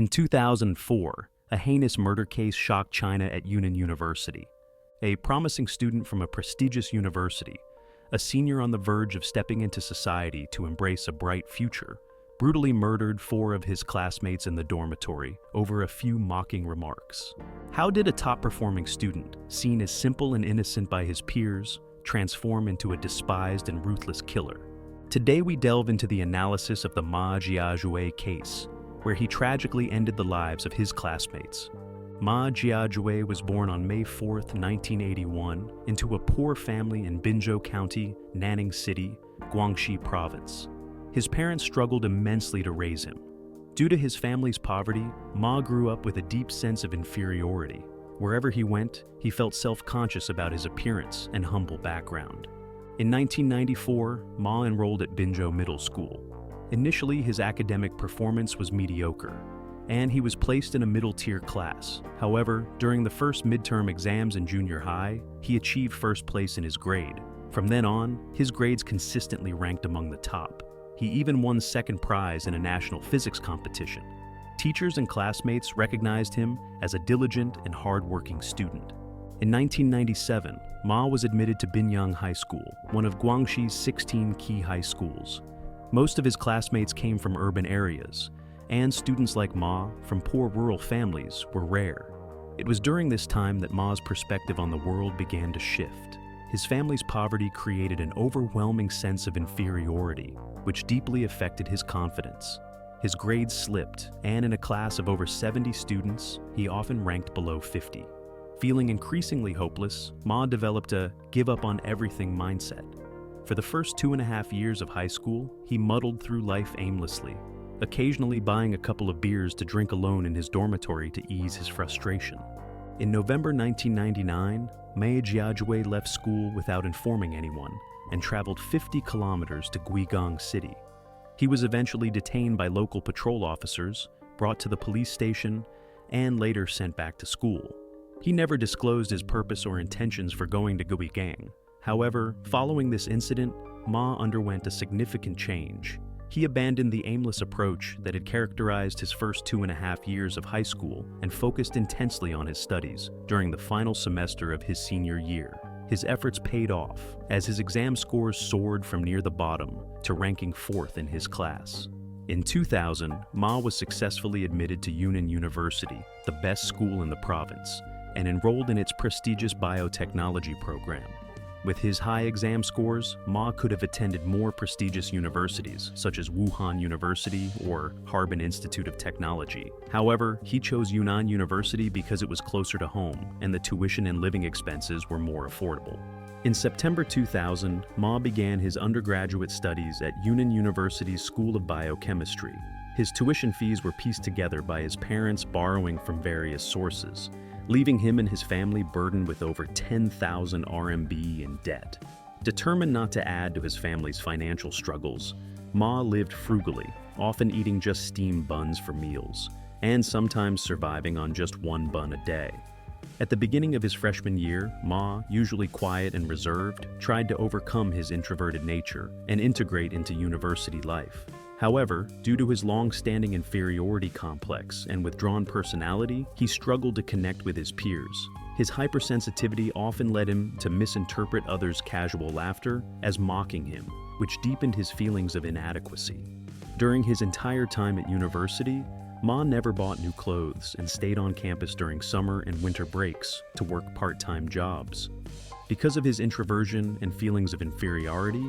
In 2004, a heinous murder case shocked China at Yunnan University. A promising student from a prestigious university, a senior on the verge of stepping into society to embrace a bright future, brutally murdered 4 of his classmates in the dormitory over a few mocking remarks. How did a top-performing student, seen as simple and innocent by his peers, transform into a despised and ruthless killer? Today we delve into the analysis of the Ma Jiajue case, where he tragically ended the lives of his classmates. Ma Jiajue was born on May 4, 1981, into a poor family in Binzhou County, Nanning City, Guangxi Province. His parents struggled immensely to raise him. Due to his family's poverty, Ma grew up with a deep sense of inferiority. Wherever he went, he felt self-conscious about his appearance and humble background. In 1994, Ma enrolled at Binzhou Middle School. Initially, his academic performance was mediocre, and he was placed in a middle-tier class. However, during the first midterm exams in junior high, he achieved first place in his grade. From then on, his grades consistently ranked among the top. He even won second prize in a national physics competition. Teachers and classmates recognized him as a diligent and hard-working student. In 1997, Ma was admitted to Binyang High School, one of Guangxi's 16 key high schools. Most of his classmates came from urban areas, and students like Ma from poor rural families were rare. It was during this time that Ma's perspective on the world began to shift. His family's poverty created an overwhelming sense of inferiority, which deeply affected his confidence. His grades slipped, and in a class of over 70 students, he often ranked below 50. Feeling increasingly hopeless, Ma developed a give-up-on-everything mindset. For the first 2.5 years of high school, he muddled through life aimlessly, occasionally buying a couple of beers to drink alone in his dormitory to ease his frustration. In November 1999, Ma Jiajue left school without informing anyone and traveled 50 kilometers to Guigang City. He was eventually detained by local patrol officers, brought to the police station, and later sent back to school. He never disclosed his purpose or intentions for going to Guigang. However, following this incident, Ma underwent a significant change. He abandoned the aimless approach that had characterized his first 2.5 years of high school and focused intensely on his studies during the final semester of his senior year. His efforts paid off, as his exam scores soared from near the bottom to ranking 4th in his class. In 2000, Ma was successfully admitted to Yunnan University, the best school in the province, and enrolled in its prestigious biotechnology program. With his high exam scores, Ma could have attended more prestigious universities, such as Wuhan University or Harbin Institute of Technology. However, he chose Yunnan University because it was closer to home, and the tuition and living expenses were more affordable. In September 2000, Ma began his undergraduate studies at Yunnan University's School of Biochemistry. His tuition fees were pieced together by his parents borrowing from various sources, leaving him and his family burdened with over 10,000 RMB in debt. Determined not to add to his family's financial struggles, Ma lived frugally, often eating just steamed buns for meals, and sometimes surviving on just 1 bun a day. At the beginning of his freshman year, Ma, usually quiet and reserved, tried to overcome his introverted nature and integrate into university life. However, due to his long-standing inferiority complex and withdrawn personality, he struggled to connect with his peers. His hypersensitivity often led him to misinterpret others' casual laughter as mocking him, which deepened his feelings of inadequacy. During his entire time at university, Ma never bought new clothes and stayed on campus during summer and winter breaks to work part-time jobs. Because of his introversion and feelings of inferiority,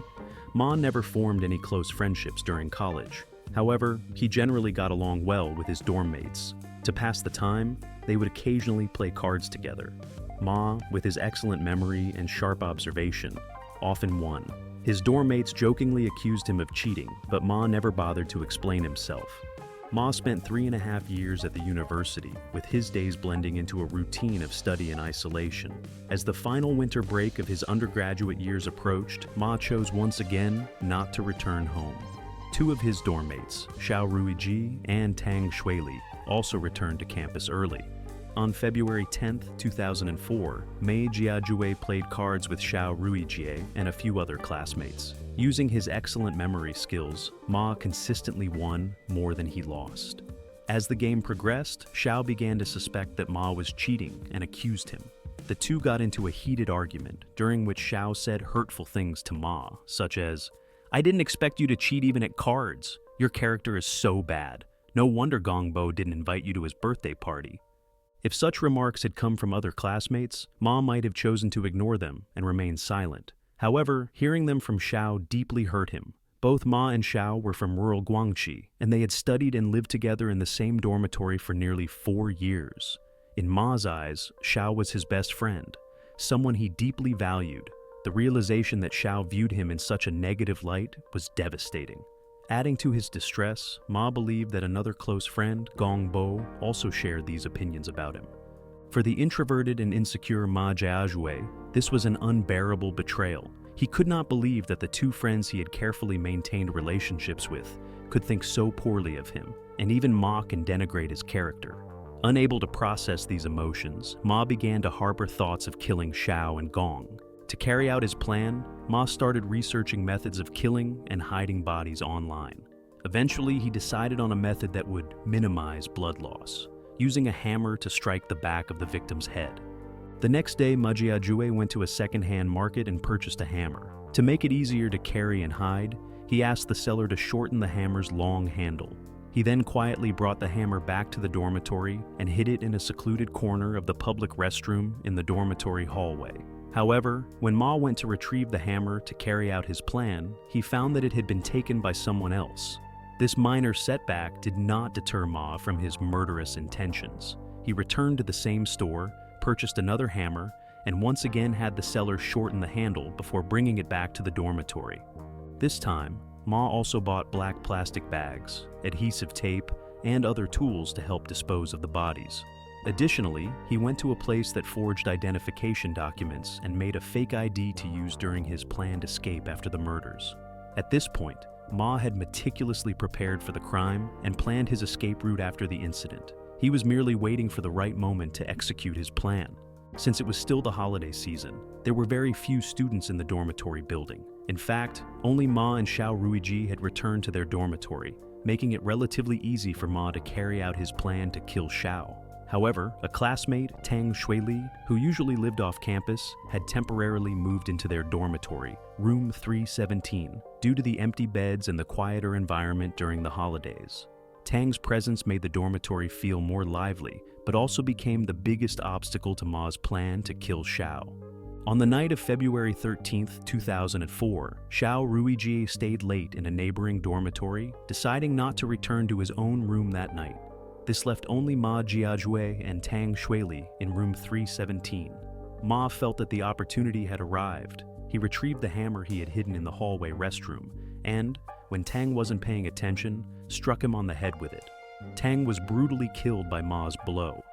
Ma never formed any close friendships during college. However, he generally got along well with his dorm mates. To pass the time, they would occasionally play cards together. Ma, with his excellent memory and sharp observation, often won. His dorm mates jokingly accused him of cheating, but Ma never bothered to explain himself. Ma spent 3.5 years at the university, with his days blending into a routine of study and isolation. As the final winter break of his undergraduate years approached, Ma chose once again not to return home. 2 of his dorm mates, Xiao Ruiji and Tang Shuili, also returned to campus early. On February 10, 2004, Ma Jiajue played cards with Xiao Ruiji and a few other classmates. Using his excellent memory skills, Ma consistently won more than he lost. As the game progressed, Xiao began to suspect that Ma was cheating and accused him. The two got into a heated argument, during which Xiao said hurtful things to Ma, such as, "I didn't expect you to cheat even at cards. Your character is so bad. No wonder Gongbo didn't invite you to his birthday party." If such remarks had come from other classmates, Ma might have chosen to ignore them and remain silent. However, hearing them from Xiao deeply hurt him. Both Ma and Xiao were from rural Guangxi, and they had studied and lived together in the same dormitory for nearly 4 years. In Ma's eyes, Xiao was his best friend, someone he deeply valued. The realization that Xiao viewed him in such a negative light was devastating. Adding to his distress, Ma believed that another close friend, Gong Bo, also shared these opinions about him. For the introverted and insecure Ma Jiajue, this was an unbearable betrayal. He could not believe that the two friends he had carefully maintained relationships with could think so poorly of him, and even mock and denigrate his character. Unable to process these emotions, Ma began to harbor thoughts of killing Xiao and Gong. To carry out his plan, Ma started researching methods of killing and hiding bodies online. Eventually, he decided on a method that would minimize blood loss, using a hammer to strike the back of the victim's head. The next day, Ma Jiajue went to a second-hand market and purchased a hammer. To make it easier to carry and hide, he asked the seller to shorten the hammer's long handle. He then quietly brought the hammer back to the dormitory and hid it in a secluded corner of the public restroom in the dormitory hallway. However, when Ma went to retrieve the hammer to carry out his plan, he found that it had been taken by someone else. This minor setback did not deter Ma from his murderous intentions. He returned to the same store, purchased another hammer, and once again had the seller shorten the handle before bringing it back to the dormitory. This time, Ma also bought black plastic bags, adhesive tape, and other tools to help dispose of the bodies. Additionally, he went to a place that forged identification documents and made a fake ID to use during his planned escape after the murders. At this point, Ma had meticulously prepared for the crime and planned his escape route after the incident. He was merely waiting for the right moment to execute his plan. Since it was still the holiday season, there were very few students in the dormitory building. In fact, only Ma and Xiao Ruiji had returned to their dormitory, making it relatively easy for Ma to carry out his plan to kill Xiao. However, a classmate, Tang Shuili, who usually lived off campus, had temporarily moved into their dormitory, room 317, due to the empty beds and the quieter environment during the holidays. Tang's presence made the dormitory feel more lively, but also became the biggest obstacle to Ma's plan to kill Xiao. On the night of February 13, 2004, Xiao Ruiji stayed late in a neighboring dormitory, deciding not to return to his own room that night. This left only Ma Jiajue and Tang Shuili in room 317. Ma felt that the opportunity had arrived. He retrieved the hammer he had hidden in the hallway restroom, and, when Tang wasn't paying attention, struck him on the head with it. Tang was brutally killed by Ma's blow.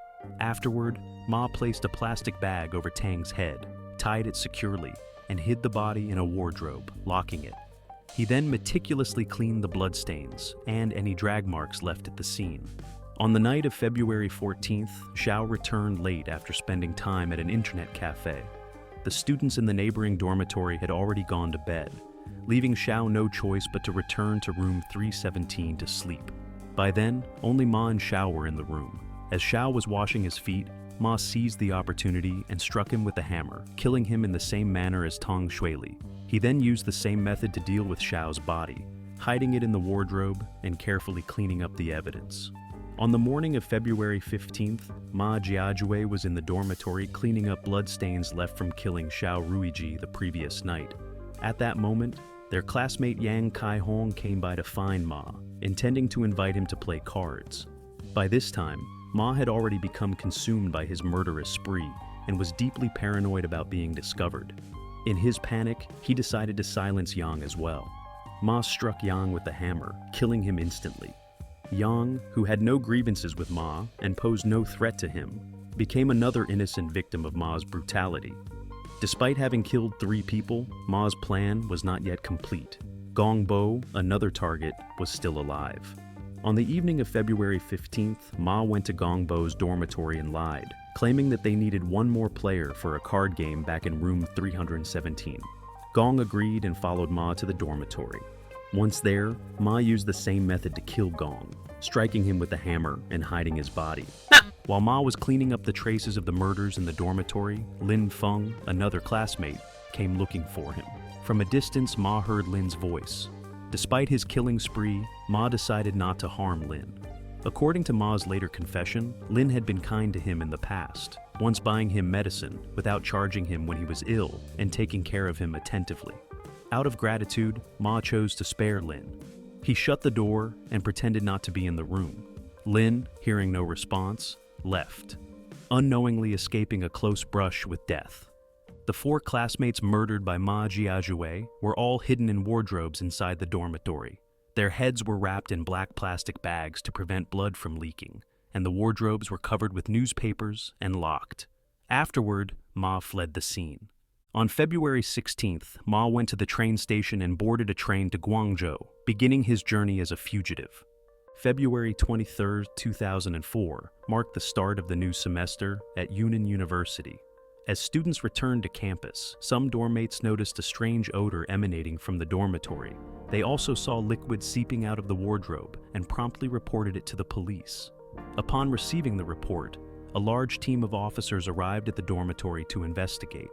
Afterward, Ma placed a plastic bag over Tang's head, tied it securely, and hid the body in a wardrobe, locking it. He then meticulously cleaned the bloodstains and any drag marks left at the scene. On the night of February 14th, Xiao returned late after spending time at an internet cafe. The students in the neighboring dormitory had already gone to bed, leaving Xiao no choice but to return to room 317 to sleep. By then, only Ma and Xiao were in the room. As Xiao was washing his feet, Ma seized the opportunity and struck him with a hammer, killing him in the same manner as Tang Shuili. He then used the same method to deal with Xiao's body, hiding it in the wardrobe and carefully cleaning up the evidence. On the morning of February 15th, Ma Jiajue was in the dormitory cleaning up bloodstains left from killing Xiao Ruiji the previous night. At that moment, their classmate Yang Kai-hong came by to find Ma, intending to invite him to play cards. By this time, Ma had already become consumed by his murderous spree and was deeply paranoid about being discovered. In his panic, he decided to silence Yang as well. Ma struck Yang with the hammer, killing him instantly. Yang, who had no grievances with Ma and posed no threat to him, became another innocent victim of Ma's brutality. Despite having killed 3 people, Ma's plan was not yet complete. Gong Bo, another target, was still alive. On the evening of February 15th, Ma went to Gong Bo's dormitory and lied, claiming that they needed one more player for a card game back in room 317. Gong agreed and followed Ma to the dormitory. Once there, Ma used the same method to kill Gong. striking him with a hammer and hiding his body. While Ma was cleaning up the traces of the murders in the dormitory, Lin Feng, another classmate, came looking for him. From a distance, Ma heard Lin's voice. Despite his killing spree, Ma decided not to harm Lin. According to Ma's later confession, Lin had been kind to him in the past, once buying him medicine without charging him when he was ill and taking care of him attentively. Out of gratitude, Ma chose to spare Lin. He shut the door and pretended not to be in the room. Lin, hearing no response, left, unknowingly escaping a close brush with death. The 4 classmates murdered by Ma Jiajue were all hidden in wardrobes inside the dormitory. Their heads were wrapped in black plastic bags to prevent blood from leaking, and the wardrobes were covered with newspapers and locked. Afterward, Ma fled the scene. On February 16th, Ma went to the train station and boarded a train to Guangzhou, beginning his journey as a fugitive. February 23, 2004, marked the start of the new semester at Yunnan University. As students returned to campus, some dormmates noticed a strange odor emanating from the dormitory. They also saw liquid seeping out of the wardrobe and promptly reported it to the police. Upon receiving the report, a large team of officers arrived at the dormitory to investigate.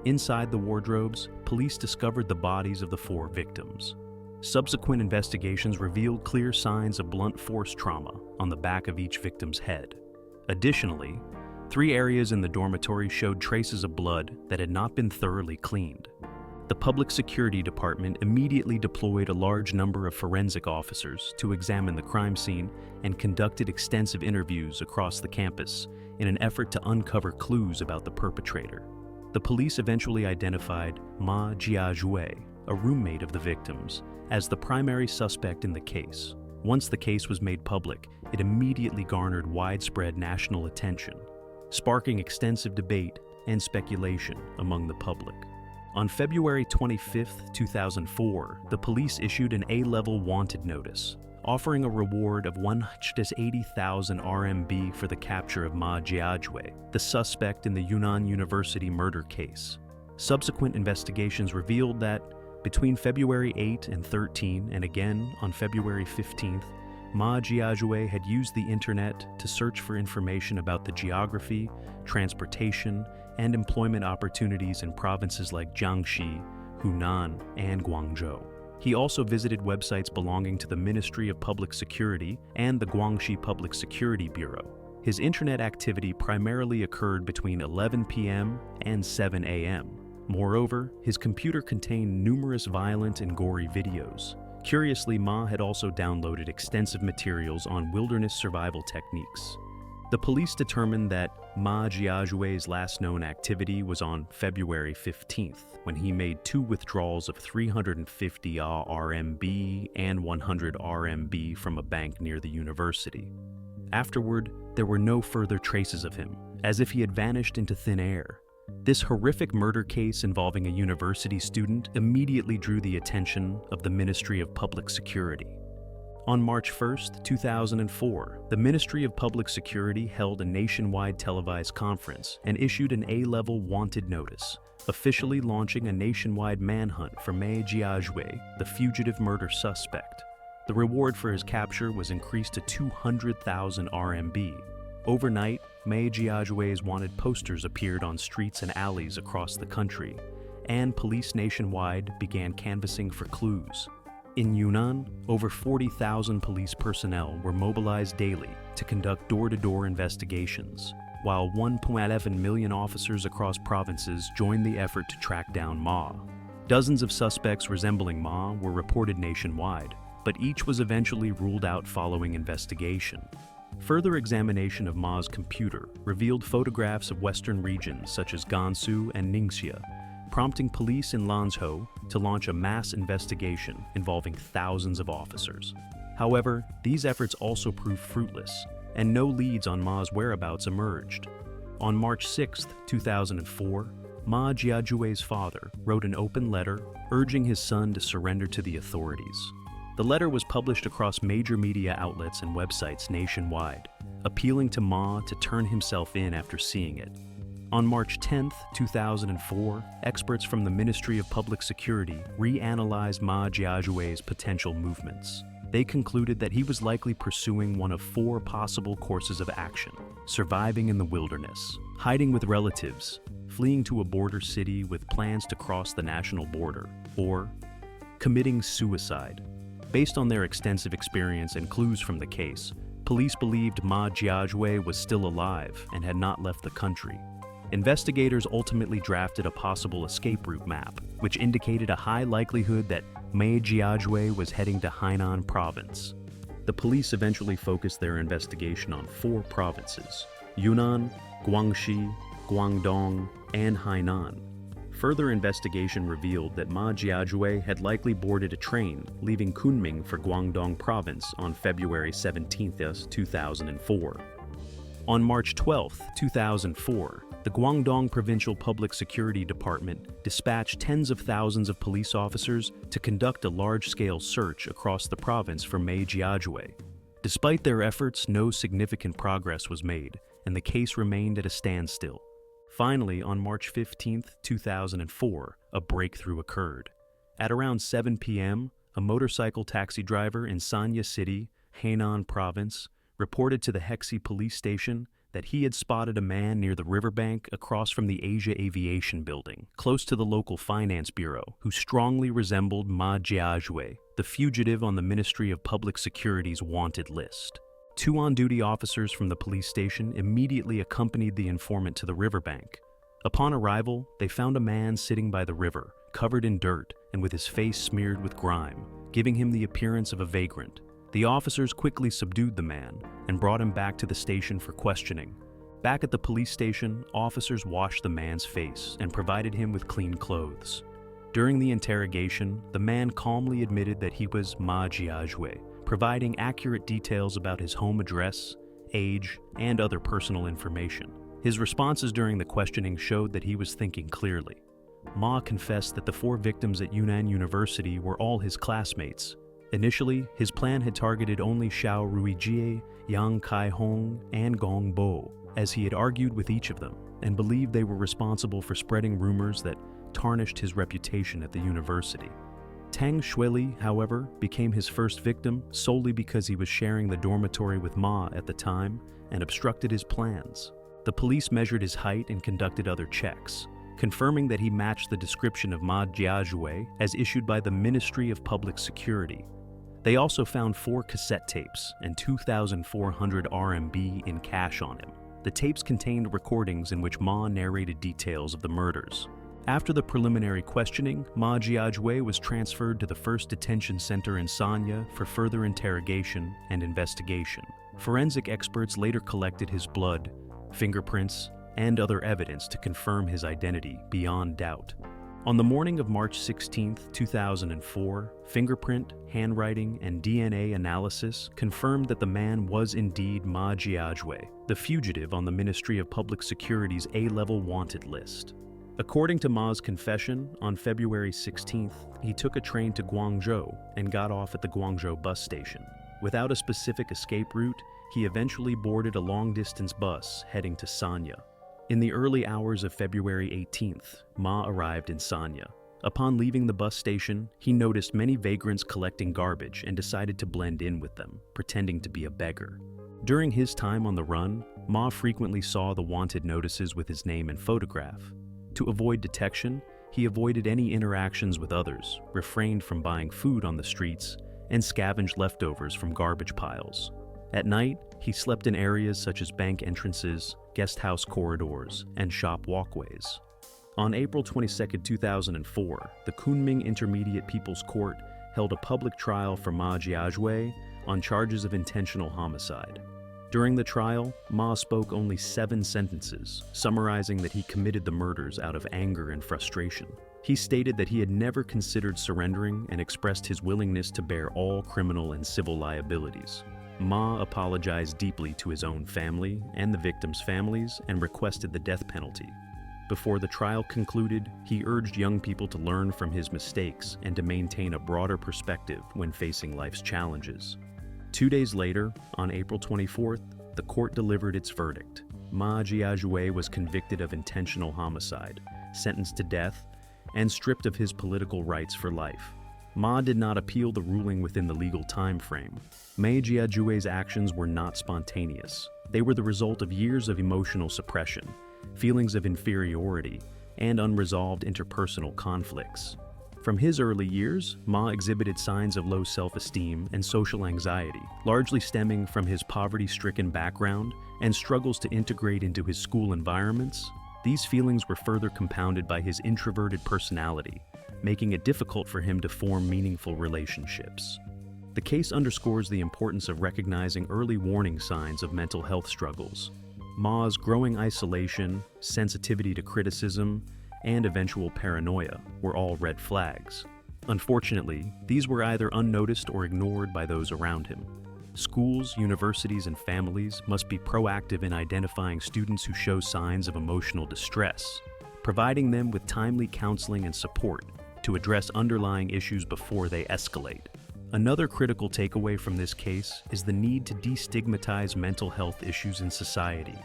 Inside the wardrobes, police discovered the bodies of the 4 victims. Subsequent investigations revealed clear signs of blunt force trauma on the back of each victim's head. Additionally, 3 areas in the dormitory showed traces of blood that had not been thoroughly cleaned. The Public Security Department immediately deployed a large number of forensic officers to examine the crime scene and conducted extensive interviews across the campus in an effort to uncover clues about the perpetrator. The police eventually identified Ma Jiajue, a roommate of the victims, as the primary suspect in the case. Once the case was made public, it immediately garnered widespread national attention, sparking extensive debate and speculation among the public. On February 25, 2004, the police issued an A-level wanted notice, offering a reward of 180,000 RMB for the capture of Ma Jiajue, the suspect in the Yunnan University murder case. Subsequent investigations revealed that between February 8 and 13, and again on February 15th, Ma Jiajue had used the internet to search for information about the geography, transportation, and employment opportunities in provinces like Jiangxi, Hunan, and Guangzhou. He also visited websites belonging to the Ministry of Public Security and the Guangxi Public Security Bureau. His internet activity primarily occurred between 11 p.m. and 7 a.m. Moreover, his computer contained numerous violent and gory videos. Curiously, Ma had also downloaded extensive materials on wilderness survival techniques. The police determined that Ma Jiajue's last known activity was on February 15th, when he made 2 withdrawals of 350 RMB and 100 RMB from a bank near the university. Afterward, there were no further traces of him, as if he had vanished into thin air. This horrific murder case involving a university student immediately drew the attention of the Ministry of Public Security. On March 1, 2004, the Ministry of Public Security held a nationwide televised conference and issued an A-level wanted notice, officially launching a nationwide manhunt for Ma Jiajue, the fugitive murder suspect. The reward for his capture was increased to 200,000 RMB. Overnight, Ma Jiajue's wanted posters appeared on streets and alleys across the country, and police nationwide began canvassing for clues. In Yunnan, over 40,000 police personnel were mobilized daily to conduct door-to-door investigations, while 1.11 million officers across provinces joined the effort to track down Ma. Dozens of suspects resembling Ma were reported nationwide, but each was eventually ruled out following investigation. Further examination of Ma's computer revealed photographs of western regions such as Gansu and Ningxia, prompting police in Lanzhou to launch a mass investigation involving thousands of officers. However, these efforts also proved fruitless, and no leads on Ma's whereabouts emerged. On March 6, 2004, Ma Jiajue's father wrote an open letter urging his son to surrender to the authorities. The letter was published across major media outlets and websites nationwide, appealing to Ma to turn himself in after seeing it. On March 10, 2004, experts from the Ministry of Public Security reanalyzed Ma Jiajue's potential movements. They concluded that he was likely pursuing one of four possible courses of action: surviving in the wilderness, hiding with relatives, fleeing to a border city with plans to cross the national border, or committing suicide. Based on their extensive experience and clues from the case, police believed Ma Jiajue was still alive and had not left the country. Investigators ultimately drafted a possible escape route map, which indicated a high likelihood that Ma Jiajue was heading to Hainan province. The police eventually focused their investigation on four provinces: Yunnan, Guangxi, Guangdong, and Hainan. Further investigation revealed that Ma Jiajue had likely boarded a train leaving Kunming for Guangdong province on February 17, 2004. On March 12, 2004, the Guangdong Provincial Public Security Department dispatched tens of thousands of police officers to conduct a large-scale search across the province for Ma Jiajue. Despite their efforts, no significant progress was made, and the case remained at a standstill. Finally, on March 15, 2004, a breakthrough occurred. At around 7 p.m., a motorcycle taxi driver in Sanya City, Hainan Province, reported to the Hexi police station that he had spotted a man near the riverbank across from the Asia Aviation Building, close to the local finance bureau, who strongly resembled Ma Jiajue, the fugitive on the Ministry of Public Security's wanted list. Two on-duty officers from the police station immediately accompanied the informant to the riverbank. Upon arrival, they found a man sitting by the river, covered in dirt and with his face smeared with grime, giving him the appearance of a vagrant. The officers quickly subdued the man and brought him back to the station for questioning. Back at the police station, officers washed the man's face and provided him with clean clothes. During the interrogation, the man calmly admitted that he was Ma Jiajue, providing accurate details about his home address, age, and other personal information. His responses during the questioning showed that he was thinking clearly. Ma confessed that the four victims at Yunnan University were all his classmates. Initially, his plan had targeted only Xiao Ruijie, Yang Kai-hong, and Gong Bo, as he had argued with each of them, and believed they were responsible for spreading rumors that tarnished his reputation at the university. Tang Shuili, however, became his first victim solely because he was sharing the dormitory with Ma at the time and obstructed his plans. The police measured his height and conducted other checks, confirming that he matched the description of Ma Jiajue as issued by the Ministry of Public Security. They also found 4 cassette tapes and 2,400 RMB in cash on him. The tapes contained recordings in which Ma narrated details of the murders. After the preliminary questioning, Ma Jiajue was transferred to the first detention center in Sanya for further interrogation and investigation. Forensic experts later collected his blood, fingerprints, and other evidence to confirm his identity beyond doubt. On the morning of March 16, 2004, fingerprint, handwriting, and DNA analysis confirmed that the man was indeed Ma Jiajue, the fugitive on the Ministry of Public Security's A-level wanted list. According to Ma's confession, on February 16th, he took a train to Guangzhou and got off at the Guangzhou bus station. Without a specific escape route, he eventually boarded a long-distance bus heading to Sanya. In the early hours of February 18th, Ma arrived in Sanya. Upon leaving the bus station, he noticed many vagrants collecting garbage and decided to blend in with them, pretending to be a beggar. During his time on the run, Ma frequently saw the wanted notices with his name and photograph. To avoid detection, he avoided any interactions with others, refrained from buying food on the streets, and scavenged leftovers from garbage piles. At night, he slept in areas such as bank entrances, guest house corridors, and shop walkways. On April 22, 2004, the Kunming Intermediate People's Court held a public trial for Ma Jiajue on charges of intentional homicide. During the trial, Ma spoke only 7 sentences, summarizing that he committed the murders out of anger and frustration. He stated that he had never considered surrendering and expressed his willingness to bear all criminal and civil liabilities. Ma apologized deeply to his own family and the victims' families and requested the death penalty. Before the trial concluded, he urged young people to learn from his mistakes and to maintain a broader perspective when facing life's challenges. 2 days later, on April 24th, the court delivered its verdict. Ma Jiajue was convicted of intentional homicide, sentenced to death, and stripped of his political rights for life. Ma did not appeal the ruling within the legal time frame. Ma Jiajue's actions were not spontaneous. They were the result of years of emotional suppression, feelings of inferiority, and unresolved interpersonal conflicts. From his early years, Ma exhibited signs of low self-esteem and social anxiety, largely stemming from his poverty-stricken background and struggles to integrate into his school environments. These feelings were further compounded by his introverted personality, making it difficult for him to form meaningful relationships. The case underscores the importance of recognizing early warning signs of mental health struggles. Ma's growing isolation, sensitivity to criticism, and eventual paranoia were all red flags. Unfortunately, these were either unnoticed or ignored by those around him. Schools, universities, and families must be proactive in identifying students who show signs of emotional distress, providing them with timely counseling and support to address underlying issues before they escalate. Another critical takeaway from this case is the need to destigmatize mental health issues in society.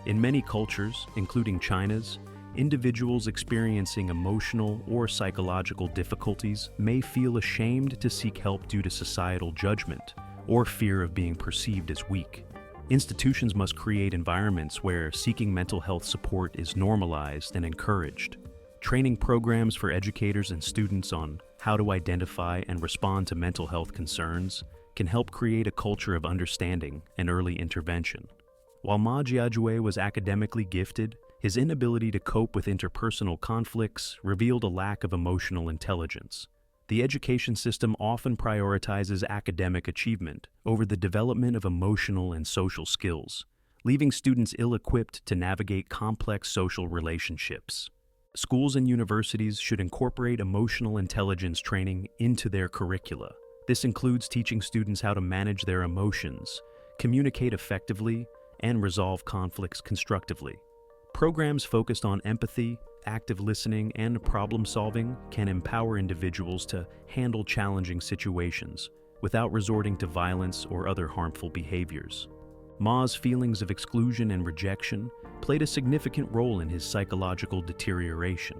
In many cultures, including China's, individuals experiencing emotional or psychological difficulties may feel ashamed to seek help due to societal judgment or fear of being perceived as weak. Institutions must create environments where seeking mental health support is normalized and encouraged. Training programs for educators and students on how to identify and respond to mental health concerns can help create a culture of understanding and early intervention. While Ma Jiajue was academically gifted, his inability to cope with interpersonal conflicts revealed a lack of emotional intelligence. The education system often prioritizes academic achievement over the development of emotional and social skills, leaving students ill-equipped to navigate complex social relationships. Schools and universities should incorporate emotional intelligence training into their curricula. This includes teaching students how to manage their emotions, communicate effectively, and resolve conflicts constructively. Programs focused on empathy, active listening, and problem-solving can empower individuals to handle challenging situations without resorting to violence or other harmful behaviors. Ma's feelings of exclusion and rejection played a significant role in his psychological deterioration.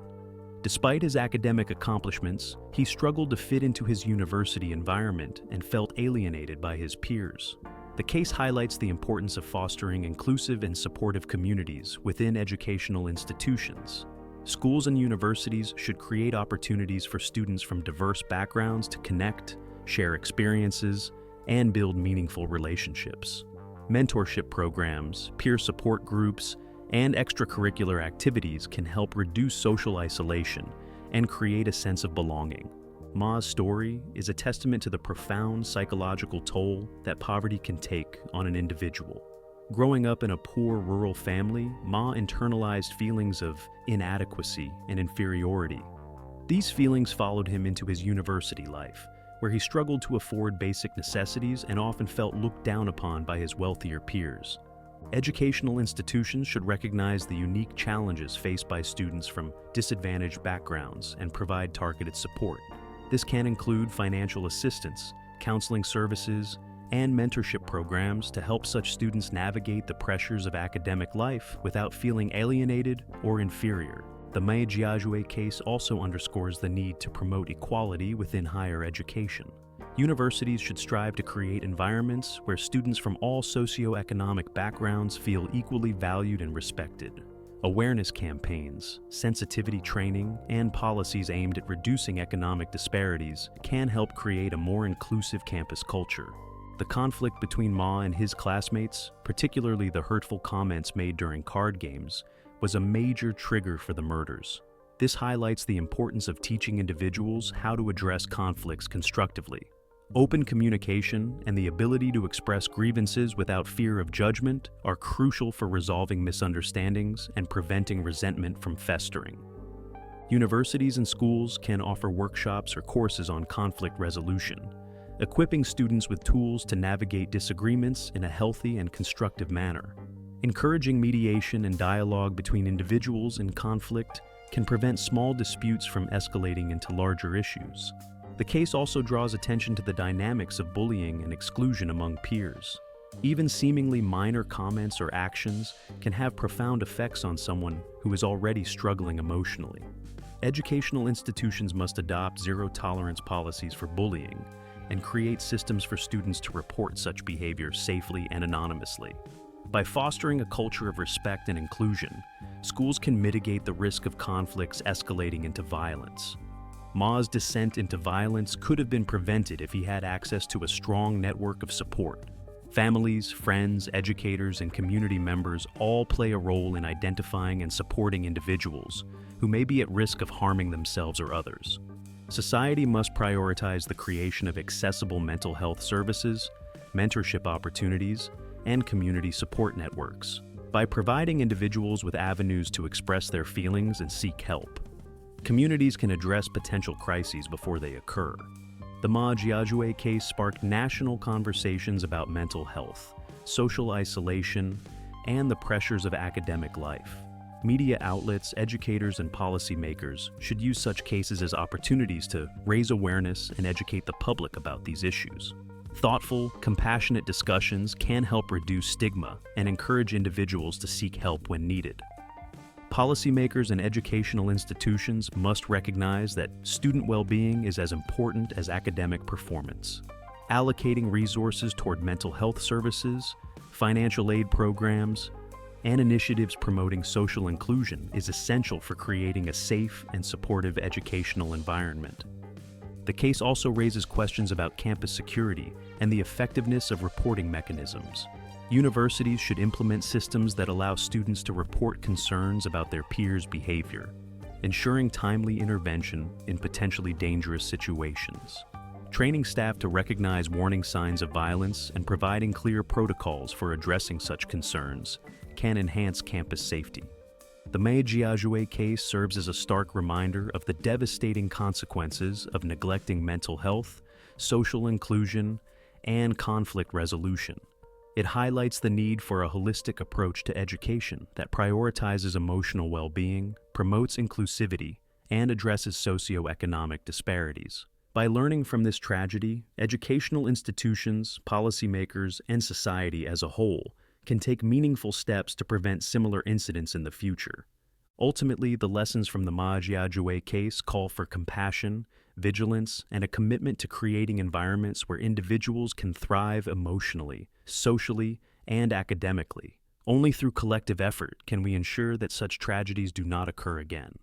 Despite his academic accomplishments, he struggled to fit into his university environment and felt alienated by his peers. The case highlights the importance of fostering inclusive and supportive communities within educational institutions. Schools and universities should create opportunities for students from diverse backgrounds to connect, share experiences, and build meaningful relationships. Mentorship programs, peer support groups, and extracurricular activities can help reduce social isolation and create a sense of belonging. Ma's story is a testament to the profound psychological toll that poverty can take on an individual. Growing up in a poor rural family, Ma internalized feelings of inadequacy and inferiority. These feelings followed him into his university life, where he struggled to afford basic necessities and often felt looked down upon by his wealthier peers. Educational institutions should recognize the unique challenges faced by students from disadvantaged backgrounds and provide targeted support. This can include financial assistance, counseling services, and mentorship programs to help such students navigate the pressures of academic life without feeling alienated or inferior. The Ma Jiajue case also underscores the need to promote equality within higher education. Universities should strive to create environments where students from all socioeconomic backgrounds feel equally valued and respected. Awareness campaigns, sensitivity training, and policies aimed at reducing economic disparities can help create a more inclusive campus culture. The conflict between Ma and his classmates, particularly the hurtful comments made during card games, was a major trigger for the murders. This highlights the importance of teaching individuals how to address conflicts constructively. Open communication and the ability to express grievances without fear of judgment are crucial for resolving misunderstandings and preventing resentment from festering. Universities and schools can offer workshops or courses on conflict resolution, equipping students with tools to navigate disagreements in a healthy and constructive manner. Encouraging mediation and dialogue between individuals in conflict can prevent small disputes from escalating into larger issues. The case also draws attention to the dynamics of bullying and exclusion among peers. Even seemingly minor comments or actions can have profound effects on someone who is already struggling emotionally. educational institutions must adopt zero-tolerance policies for bullying and create systems for students to report such behavior safely and anonymously. By fostering a culture of respect and inclusion, schools can mitigate the risk of conflicts escalating into violence. Ma's descent into violence could have been prevented if he had access to a strong network of support. Families, friends, educators, and community members all play a role in identifying and supporting individuals who may be at risk of harming themselves or others. Society must prioritize the creation of accessible mental health services, mentorship opportunities, and community support networks. By providing individuals with avenues to express their feelings and seek help, communities can address potential crises before they occur. The Ma Jiajue case sparked national conversations about mental health, social isolation, and the pressures of academic life. Media outlets, educators, and policymakers should use such cases as opportunities to raise awareness and educate the public about these issues. Thoughtful, compassionate discussions can help reduce stigma and encourage individuals to seek help when needed. Policymakers and educational institutions must recognize that student well-being is as important as academic performance. Allocating resources toward mental health services, financial aid programs, and initiatives promoting social inclusion is essential for creating a safe and supportive educational environment. The case also raises questions about campus security and the effectiveness of reporting mechanisms. Universities should implement systems that allow students to report concerns about their peers' behavior, ensuring timely intervention in potentially dangerous situations. Training staff to recognize warning signs of violence and providing clear protocols for addressing such concerns can enhance campus safety. The Ma Jiajue case serves as a stark reminder of the devastating consequences of neglecting mental health, social inclusion, and conflict resolution. It highlights the need for a holistic approach to education that prioritizes emotional well-being, promotes inclusivity, and addresses socioeconomic disparities. By learning from this tragedy, educational institutions, policymakers, and society as a whole can take meaningful steps to prevent similar incidents in the future. Ultimately, the lessons from the Ma Jiajue case call for compassion, vigilance, and a commitment to creating environments where individuals can thrive emotionally, socially, and academically. Only through collective effort can we ensure that such tragedies do not occur again.